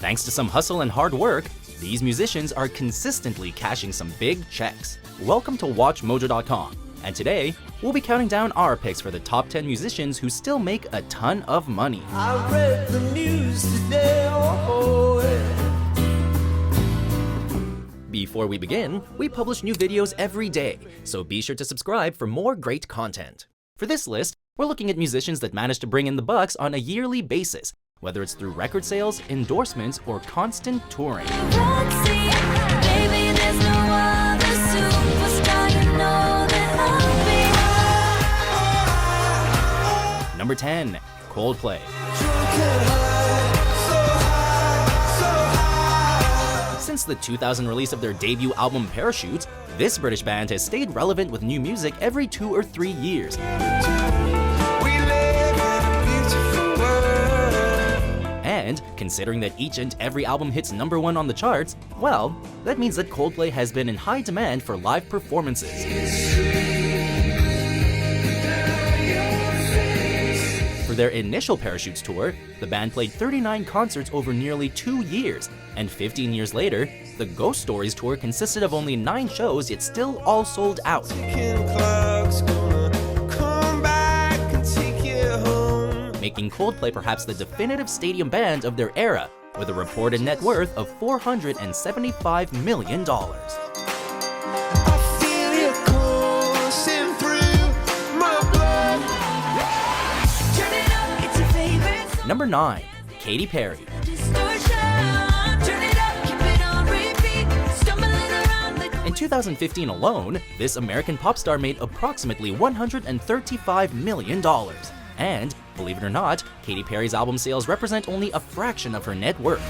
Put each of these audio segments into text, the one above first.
Thanks to some hustle and hard work, these musicians are consistently cashing some big checks. Welcome to WatchMojo.com, and today, we'll be counting down our picks for the top 10 musicians who still make a ton of money. I read the news today, Before we begin, we publish new videos every day, so be sure to subscribe for more great content. For this list, we're looking at musicians that manage to bring in the bucks on a yearly basis, whether it's through record sales, endorsements, or constant touring. Number 10, Coldplay. Since the 2000 release of their debut album Parachutes, this British band has stayed relevant with new music every 2 or 3 years. And considering that each and every album hits #1 on the charts, well, that means that Coldplay has been in high demand for live performances. For their initial Parachutes tour, the band played 39 concerts over nearly 2 years, and 15 years later, the Ghost Stories tour consisted of only 9 shows, yet still all sold out. Making Coldplay perhaps the definitive stadium band of their era, with a reported net worth of $475 million. Number 9, Katy Perry. In 2015 alone, this American pop star made approximately $135 million. And, believe it or not, Katy Perry's album sales represent only a fraction of her net worth.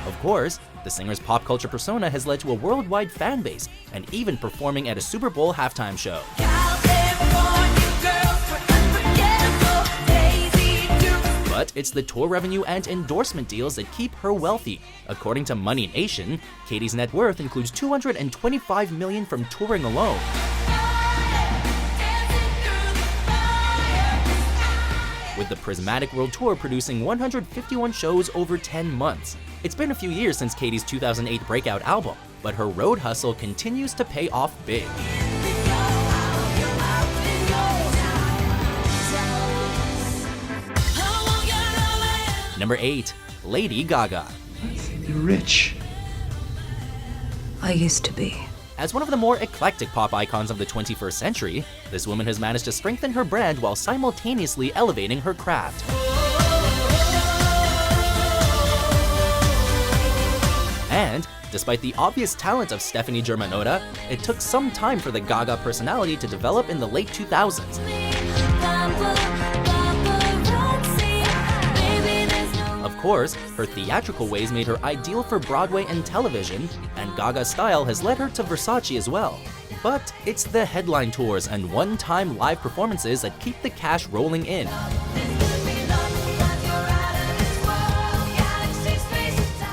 Of course, the singer's pop culture persona has led to a worldwide fan base, and even performing at a Super Bowl halftime show. But it's the tour revenue and endorsement deals that keep her wealthy. According to Money Nation, Katy's net worth includes $225 million from touring alone. With the Prismatic World Tour producing 151 shows over 10 months. It's been a few years since Katy's 2008 breakout album, but her road hustle continues to pay off big. Number 8, Lady Gaga. You're rich. I used to be. As one of the more eclectic pop icons of the 21st century, this woman has managed to strengthen her brand while simultaneously elevating her craft. And, despite the obvious talent of Stefani Germanotta, it took some time for the Gaga personality to develop in the late 2000s. Of course, her theatrical ways made her ideal for Broadway and television, and Gaga's style has led her to Versace as well. But it's the headline tours and one-time live performances that keep the cash rolling in.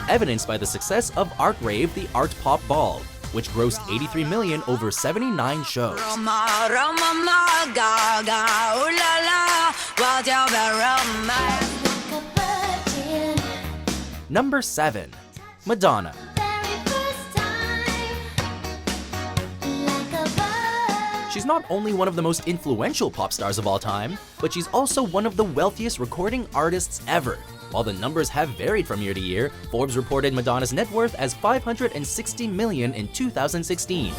Evidenced by the success of Art Rave, the Art Pop Ball, which grossed $83 million over 79 shows. Number 7, Madonna. She's not only one of the most influential pop stars of all time, but she's also one of the wealthiest recording artists ever. While the numbers have varied from year to year, Forbes reported Madonna's net worth as $560 million in 2016.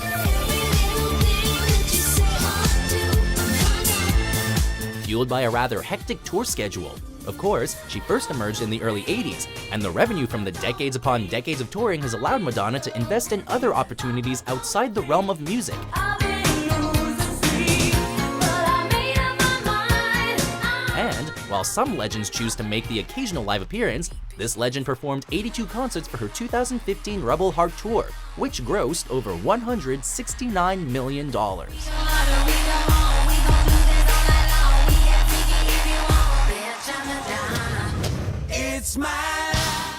Fueled by a rather hectic tour schedule. Of course, she first emerged in the early 80s, and the revenue from the decades upon decades of touring has allowed Madonna to invest in other opportunities outside the realm of music. And, while some legends choose to make the occasional live appearance, this legend performed 82 concerts for her 2015 Rebel Heart Tour, which grossed over $169 million.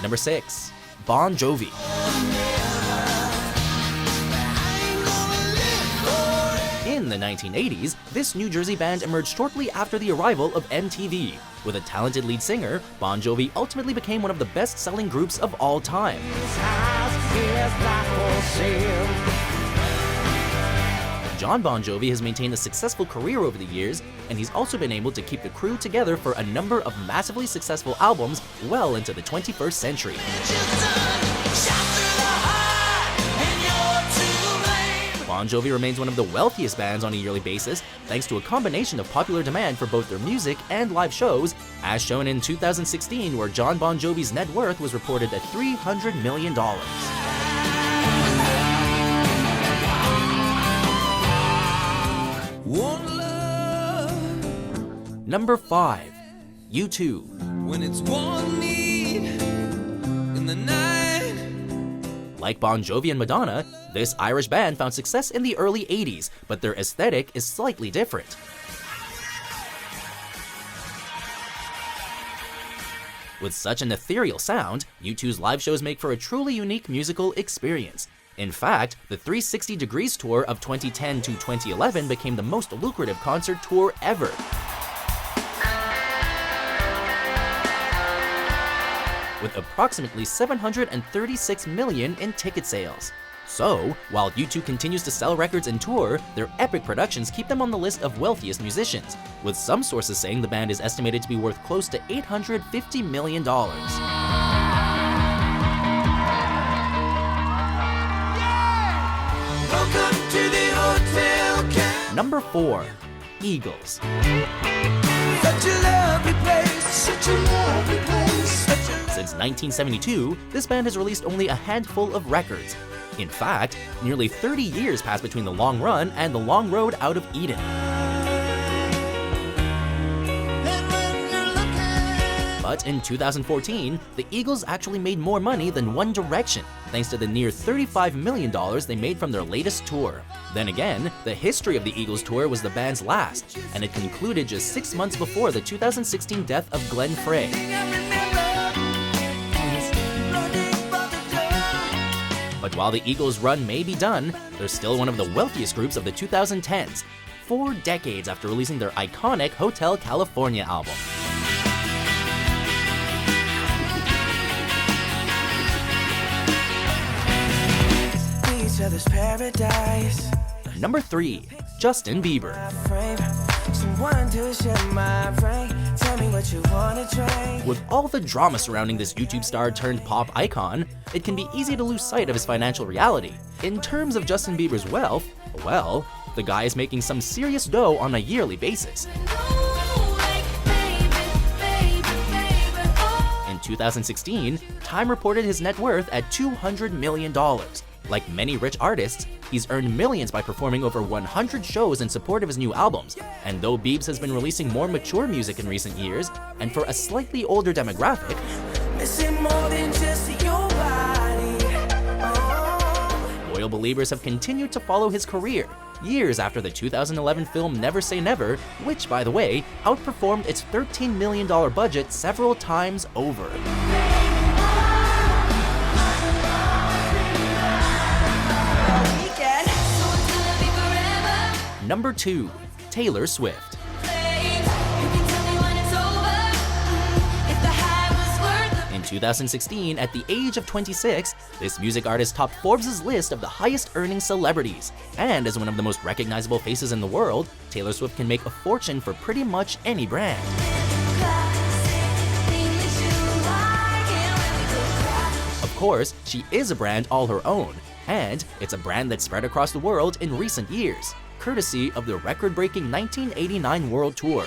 Number 6, Bon Jovi. In In the 1980s, this New Jersey band emerged shortly after the arrival of MTV. With a talented lead singer, Bon Jovi ultimately became one of the best-selling groups of all time. Jon Bon Jovi has maintained a successful career over the years, and he's also been able to keep the crew together for a number of massively successful albums well into the 21st century. Bon Jovi remains one of the wealthiest bands on a yearly basis, thanks to a combination of popular demand for both their music and live shows, as shown in 2016, where Jon Bon Jovi's net worth was reported at $300 million. Number 5. U2. When it's one need in the night. Like Bon Jovi and Madonna, this Irish band found success in the early 80s, but their aesthetic is slightly different. With such an ethereal sound, U2's live shows make for a truly unique musical experience. In fact, the 360 Degrees tour of 2010 to 2011 became the most lucrative concert tour ever. With approximately 736 million in ticket sales. So, while U2 continues to sell records and tour, their epic productions keep them on the list of wealthiest musicians, with some sources saying the band is estimated to be worth close to $850 million. Number 4. Eagles. Such a lovely place, such a lovely place. Since 1972, this band has released only a handful of records. In fact, nearly 30 years passed between The Long Run and The Long Road Out of Eden. But in 2014, the Eagles actually made more money than One Direction, thanks to the near $35 million they made from their latest tour. Then again, the history of the Eagles tour was the band's last, and it concluded just 6 months before the 2016 death of Glenn Frey. But while the Eagles' run may be done, they're still one of the wealthiest groups of the 2010s, 4 decades after releasing their iconic Hotel California album. Number 3. Justin Bieber. With all the drama surrounding this YouTube star turned pop icon, it can be easy to lose sight of his financial reality. In terms of Justin Bieber's wealth, well, the guy is making some serious dough on a yearly basis. In 2016, Time reported his net worth at $200 million. Like many rich artists, he's earned millions by performing over 100 shows in support of his new albums. And though Biebs has been releasing more mature music in recent years, and for a slightly older demographic, loyal believers have continued to follow his career, years after the 2011 film Never Say Never, which, by the way, outperformed its $13 million budget several times over. Number 2. Taylor Swift. In 2016, at the age of 26, this music artist topped Forbes' list of the highest-earning celebrities. And as one of the most recognizable faces in the world, Taylor Swift can make a fortune for pretty much any brand. Of course, she is a brand all her own, and it's a brand that spread across the world in recent years, courtesy of the record-breaking 1989 World Tour.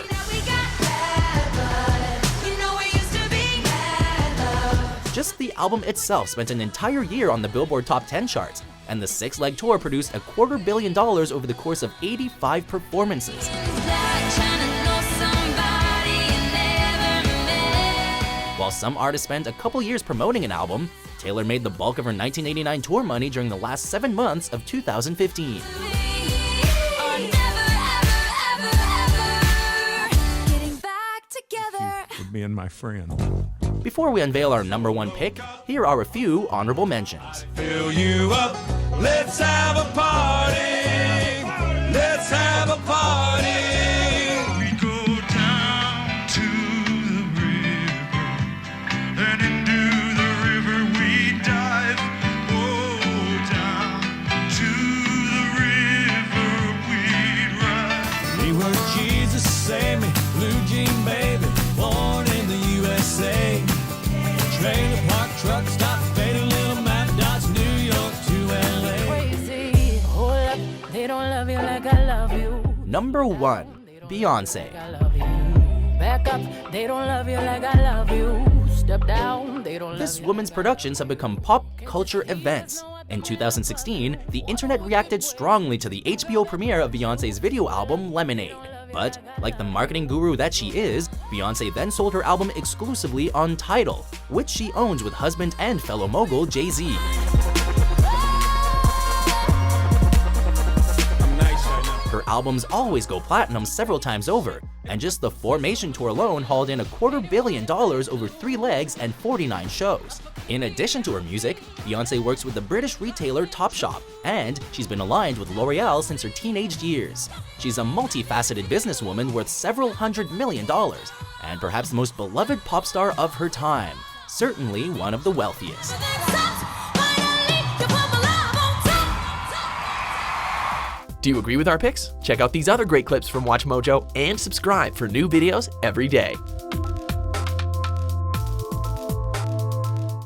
Just the album itself spent an entire year on the Billboard Top 10 charts, and the 6-leg tour produced $250 million over the course of 85 performances. While some artists spent a couple years promoting an album, Taylor made the bulk of her 1989 tour money during the last 7 months of 2015. Being my friend. Before we unveil our number 1 pick, here are a few honorable mentions. Fill you up, let's have a party. Let's let's have a party. We go down to the river, and into the river we dive. Oh, down to the river we ride. We were Jesus, save me, blue jean baby, born in the USA. Trailer park truck stop, fading little map dots, New York to LA. Crazy, hold up, they don't love you like I love you. Number 1. Beyonce. I love you. Back up, they don't love you like I love you. Step down, they don't love This you. woman's productions have become pop culture events. In 2016, the internet reacted strongly to the HBO premiere of Beyonce's video album Lemonade. But, like the marketing guru that she is, Beyonce then sold her album exclusively on Tidal, which she owns with husband and fellow mogul Jay-Z. Her albums always go platinum several times over, and just the Formation tour alone hauled in $250 million over 3 legs and 49 shows. In addition to her music, Beyonce works with the British retailer Topshop, and she's been aligned with L'Oreal since her teenage years. She's a multifaceted businesswoman worth several $100 million, and perhaps the most beloved pop star of her time. Certainly one of the wealthiest. Do you agree with our picks? Check out these other great clips from WatchMojo and subscribe for new videos every day.